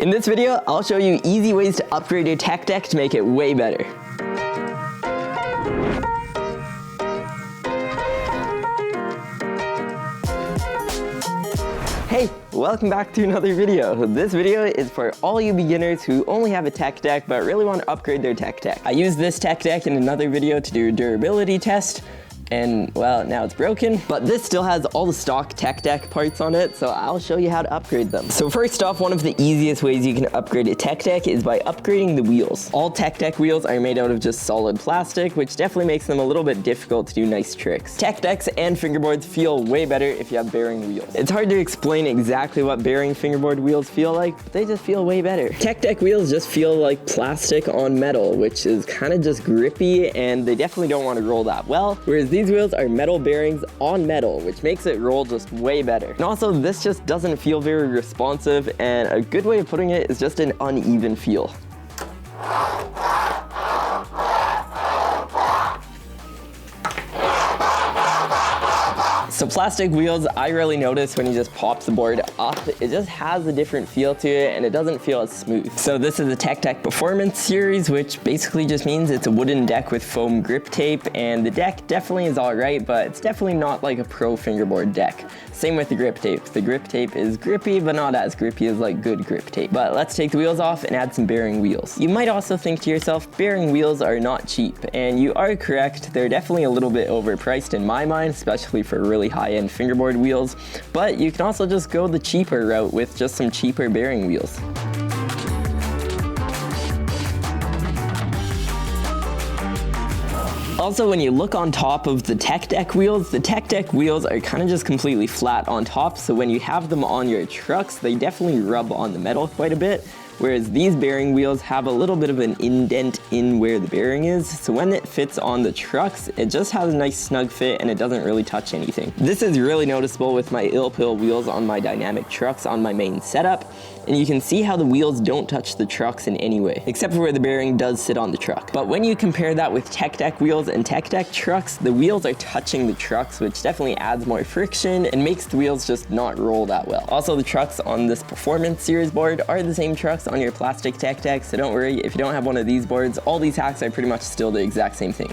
In this video, I'll show you easy ways to upgrade your TechDeck to make it way better. Hey, welcome back to another video. This video is for all you beginners who only have a TechDeck but really want to upgrade their TechDeck. I used this TechDeck in another video to do a durability test, and well, now it's broken, but this still has all the stock TechDeck parts on it, so I'll show you how to upgrade them. So first off, one of the easiest ways you can upgrade a TechDeck is by upgrading the wheels. All TechDeck wheels are made out of just solid plastic, which definitely makes them a little bit difficult to do nice tricks. TechDecks and fingerboards feel way better if you have bearing wheels. It's hard to explain exactly what bearing fingerboard wheels feel like, but they just feel way better. TechDeck wheels just feel like plastic on metal, which is kind of just grippy, and they definitely don't want to roll that well, whereas these wheels are metal bearings on metal, which makes it roll just way better. And also, this just doesn't feel very responsive, and a good way of putting it is just an uneven feel. So plastic wheels, I really notice when you just pop the board up, it just has a different feel to it and it doesn't feel as smooth. So this is the TechDeck Performance series, which basically just means it's a wooden deck with foam grip tape, and the deck definitely is alright, but it's definitely not like a pro fingerboard deck. Same with the grip tape. The grip tape is grippy, but not as grippy as like good grip tape. But let's take the wheels off and add some bearing wheels. You might also think to yourself, bearing wheels are not cheap, and you are correct. They're definitely a little bit overpriced in my mind, especially for really high-end fingerboard wheels, but you can also just go the cheaper route with just some cheaper bearing wheels. Also, when you look on top of the TechDeck wheels are kind of just completely flat on top, so when you have them on your trucks, they definitely rub on the metal quite a bit. Whereas these bearing wheels have a little bit of an indent in where the bearing is, so when it fits on the trucks, it just has a nice snug fit and it doesn't really touch anything. This is really noticeable with my Illpill wheels on my dynamic trucks on my main setup, and you can see how the wheels don't touch the trucks in any way, except for where the bearing does sit on the truck. But when you compare that with TechDeck wheels and TechDeck trucks, the wheels are touching the trucks, which definitely adds more friction and makes the wheels just not roll that well. Also, the trucks on this Performance series board are the same trucks on your plastic TechDeck, so don't worry if you don't have one of these boards, all these hacks are pretty much still the exact same thing.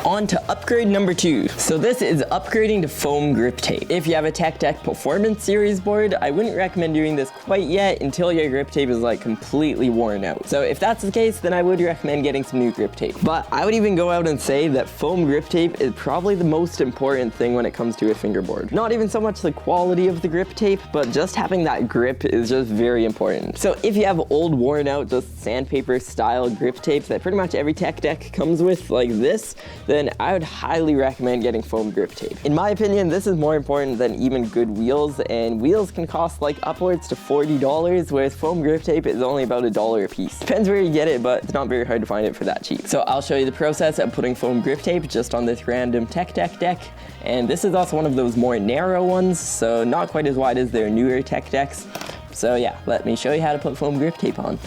On to upgrade number 2. So this is upgrading to foam grip tape. If you have a TechDeck Performance series board, I wouldn't recommend doing this quite yet until your grip tape is like completely worn out. So if that's the case, then I would recommend getting some new grip tape. But I would even go out and say that foam grip tape is probably the most important thing when it comes to a fingerboard. Not even so much the quality of the grip tape, but just having that grip is just very important. So if you have old worn out, just sandpaper style grip tape that pretty much every TechDeck comes with like this, then I would highly recommend getting foam grip tape. In my opinion, this is more important than even good wheels, and wheels can cost like upwards to $40, whereas foam grip tape is only about $1 a piece. Depends where you get it, but it's not very hard to find it for that cheap. So I'll show you the process of putting foam grip tape just on this random TechDeck deck, and this is also one of those more narrow ones, so not quite as wide as their newer TechDecks. So yeah, let me show you how to put foam grip tape on.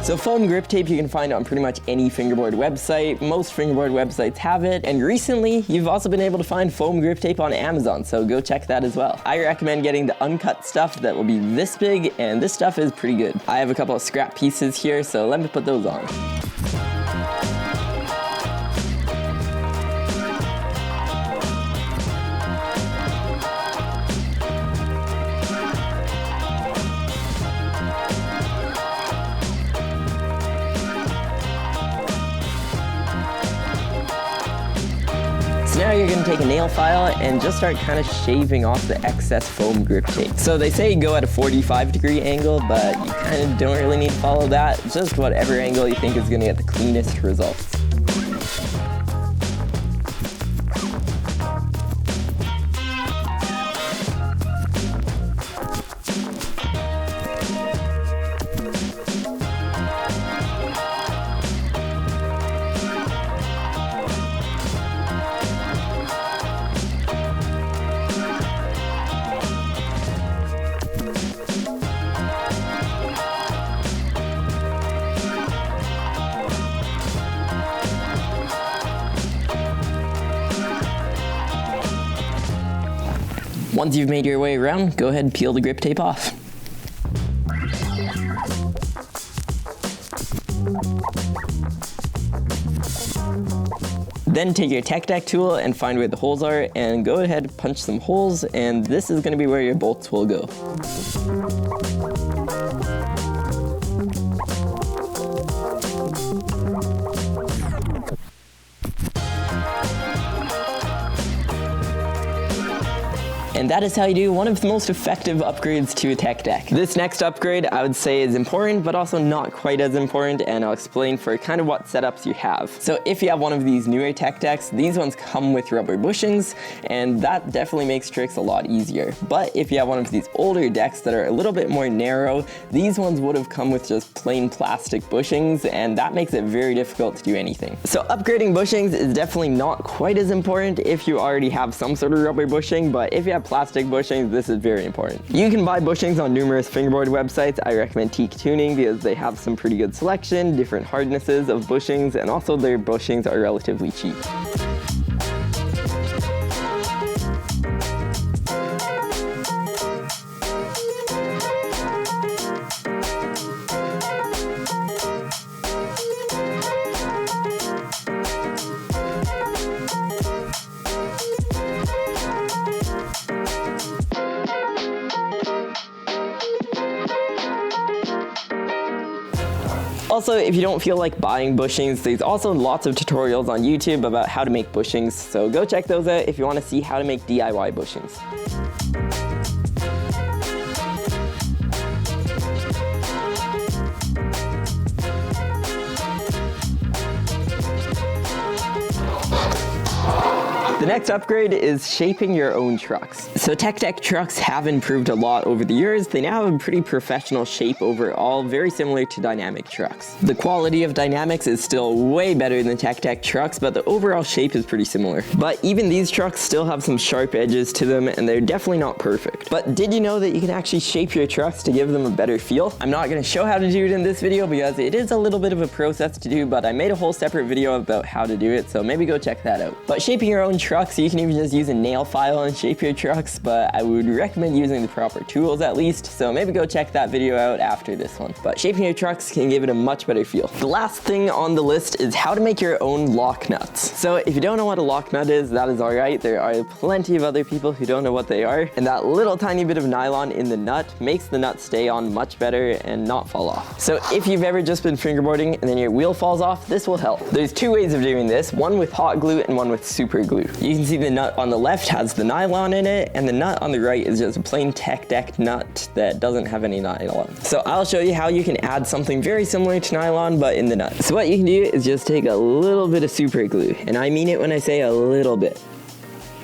So foam grip tape you can find on pretty much any fingerboard website. Most fingerboard websites have it, and recently you've also been able to find foam grip tape on Amazon, so go check that as well. I recommend getting the uncut stuff that will be this big, and this stuff is pretty good. I have a couple of scrap pieces here, so let me put those on. now you're gonna take a nail file and just start kind of shaving off the excess foam grip tape. So they say go at a 45-degree angle, but you kind of don't really need to follow that. Just whatever angle you think is gonna get the cleanest results. Once you've made your way around, go ahead and peel the grip tape off. Then take your TechDeck tool and find where the holes are and go ahead and punch some holes, and this is going to be where your bolts will go. And that is how you do one of the most effective upgrades to a TechDeck. This next upgrade I would say is important, but also not quite as important, and I'll explain for kind of what setups you have. So if you have one of these newer TechDecks, these ones come with rubber bushings, and that definitely makes tricks a lot easier. But if you have one of these older decks that are a little bit more narrow, these ones would have come with just plain plastic bushings, and that makes it very difficult to do anything. So upgrading bushings is definitely not quite as important if you already have some sort of rubber bushing, but if you have plastic bushings, this is very important. You can buy bushings on numerous fingerboard websites. I recommend Teak Tuning because they have some pretty good selection, different hardnesses of bushings, and also their bushings are relatively cheap. Also, if you don't feel like buying bushings, there's also lots of tutorials on YouTube about how to make bushings, so go check those out if you want to see how to make DIY bushings. The next upgrade is shaping your own trucks. So TechDeck trucks have improved a lot over the years. They now have a pretty professional shape overall, very similar to dynamic trucks. The quality of dynamics is still way better than TechDeck trucks, but the overall shape is pretty similar. But even these trucks still have some sharp edges to them, and they're definitely not perfect. But did you know that you can actually shape your trucks to give them a better feel? I'm not going to show how to do it in this video because it is a little bit of a process to do, but I made a whole separate video about how to do it, so maybe go check that out. But shaping your own trucks, you can even just use a nail file and shape your trucks, but I would recommend using the proper tools at least, so maybe go check that video out after this one. But shaping your trucks can give it a much better feel. The last thing on the list is how to make your own lock nuts. So if you don't know what a lock nut is, that is alright. There are plenty of other people who don't know what they are, and that little tiny bit of nylon in the nut makes the nut stay on much better and not fall off. So if you've ever just been fingerboarding and then your wheel falls off, this will help. There's two ways of doing this, one with hot glue and one with super glue. You can see the nut on the left has the nylon in it, and the nut on the right is just a plain TechDeck nut that doesn't have any nylon. So I'll show you how you can add something very similar to nylon but in the nut. So what you can do is just take a little bit of super glue, and I mean it when I say a little bit.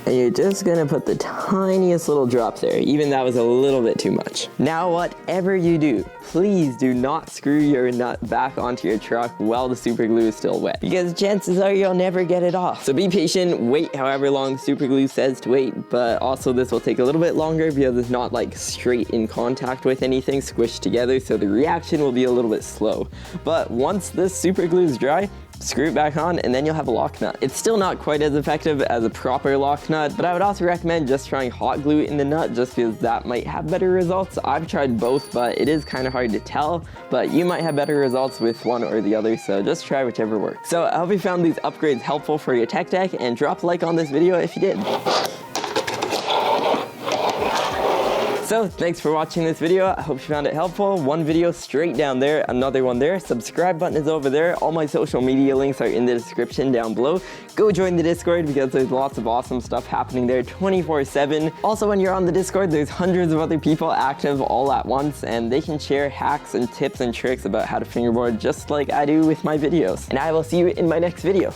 And you're just gonna put the tiniest little drop there, even that was a little bit too much. Now whatever you do, please do not screw your nut back onto your truck while the super glue is still wet, because chances are you'll never get it off. So be patient, wait however long the super glue says to wait, but also this will take a little bit longer because it's not like straight in contact with anything squished together, so the reaction will be a little bit slow. But once this super glue is dry, screw it back on, and then you'll have a lock nut. It's still not quite as effective as a proper lock nut, but I would also recommend just trying hot glue in the nut just because that might have better results. I've tried both, but it is kind of hard to tell, but you might have better results with one or the other, so just try whichever works. So I hope you found these upgrades helpful for your TechDeck, and drop a like on this video if you did. So thanks for watching this video. I hope you found it helpful. One video straight down there, another one there. Subscribe button is over there. All my social media links are in the description down below. Go join the Discord because there's lots of awesome stuff happening there 24/7. Also, when you're on the Discord, there's hundreds of other people active all at once, and they can share hacks and tips and tricks about how to fingerboard just like I do with my videos. And I will see you in my next video.